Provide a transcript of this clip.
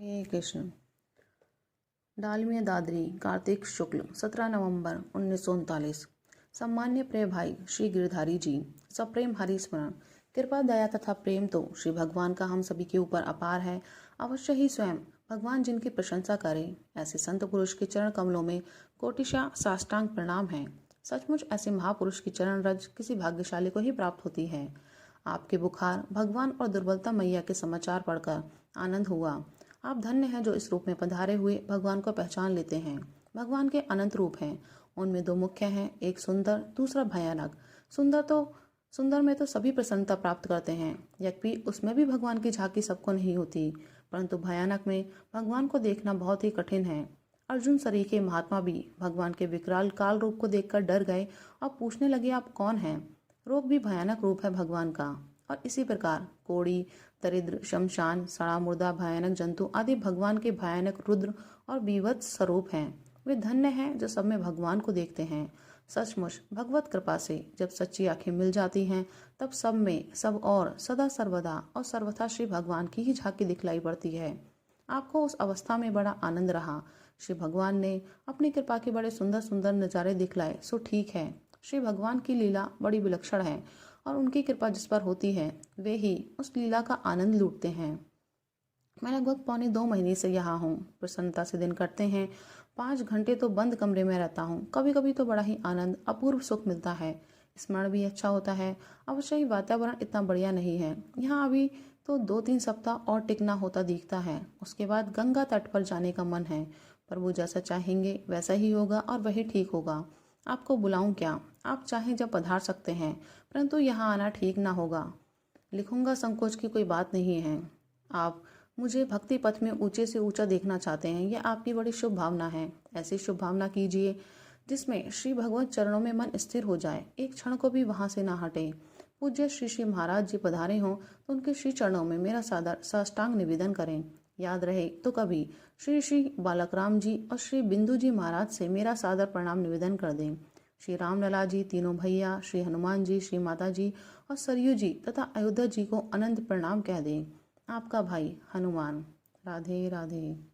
हे कृष्ण। डालमिया दादरी, कार्तिक शुक्ल 17 नवंबर 1939। सम्मान्य प्रिय भाई श्री गिरधारी जी, सप्रेम हरि स्मरण। कृपा दया तथा प्रेम तो श्री भगवान का हम सभी के ऊपर अपार है। अवश्य ही स्वयं भगवान जिनकी प्रशंसा करें, ऐसे संत पुरुष के चरण कमलों में कोटिशा साष्टांग प्रणाम है। सचमुच ऐसे महापुरुष की चरण रज किसी भाग्यशाली को ही प्राप्त होती है। आपके बुखार, भगवान और दुर्बलता मैया के समाचार पढ़कर आनंद हुआ। आप धन्य हैं जो इस रूप में पधारे हुए भगवान को पहचान लेते हैं। भगवान के अनंत रूप हैं, उनमें दो मुख्य हैं, एक सुंदर, दूसरा भयानक। सुंदर में तो सभी प्रसन्नता प्राप्त करते हैं, यद्यपि उसमें भी भगवान की झांकी सबको नहीं होती, परंतु भयानक में भगवान को देखना बहुत ही कठिन है। अर्जुन सरीखे महात्मा भी भगवान के विकराल काल रूप को देखकर डर गए और पूछने लगे, आप कौन हैं? रोग भी भयानक रूप है भगवान का। और इसी प्रकार कोड़ी, दरिद्र, शमशान, सड़ा मुर्दा, भयानक जंतु आदि भगवान के भयानक रुद्र और बीभत्स स्वरूप हैं। वे धन्य हैं जो सब में भगवान को देखते हैं। सचमुच भगवत कृपा से जब सच्ची आंखें मिल जाती हैं, तब सब में सब और सदा सर्वदा और सर्वथा श्री भगवान की ही झांकी दिखलाई पड़ती है। आपको उस अवस्था में बड़ा आनंद रहा। श्री भगवान ने अपनी कृपा के बड़े सुंदर सुंदर नज़ारे दिखलाए, सो ठीक है। श्री भगवान की लीला बड़ी विलक्षण है और उनकी कृपा जिस पर होती है वे ही उस लीला का आनंद लूटते हैं। मैं लगभग पौने 2 महीने से यहाँ हूँ। प्रसन्नता से दिन कटते हैं। 5 घंटे तो बंद कमरे में रहता हूँ। कभी कभी तो बड़ा ही आनंद, अपूर्व सुख मिलता है। स्मरण भी अच्छा होता है। अवश्य ही वातावरण इतना बढ़िया नहीं है यहाँ। अभी तो 2-3 सप्ताह और टिकना होता दिखता है। उसके बाद गंगा तट पर जाने का मन है। प्रभु जैसा चाहेंगे वैसा ही होगा और वही ठीक होगा। आपको बुलाऊं क्या? आप चाहें जब पधार सकते हैं, परंतु यहाँ आना ठीक ना होगा। लिखूंगा, संकोच की कोई बात नहीं है। आप मुझे भक्ति पथ में ऊंचे से ऊंचा देखना चाहते हैं, यह आपकी बड़ी शुभ भावना है। ऐसी शुभ भावना कीजिए जिसमें श्री भगवत चरणों में मन स्थिर हो जाए, एक क्षण को भी वहां से ना हटे। पूज्य श्री श्री महाराज जी पधारे हों तो उनके श्री चरणों में मेरा सादर साष्टांग निवेदन करें। याद रहे तो कभी श्री श्री बालकराम जी और श्री बिंदु जी महाराज से मेरा सादर प्रणाम निवेदन कर दें। श्री रामलला जी, तीनों भैया, श्री हनुमान जी, श्री माता जी और सरयू जी तथा अयोध्या जी को अनंत प्रणाम कह दें। आपका भाई हनुमान। राधे राधे।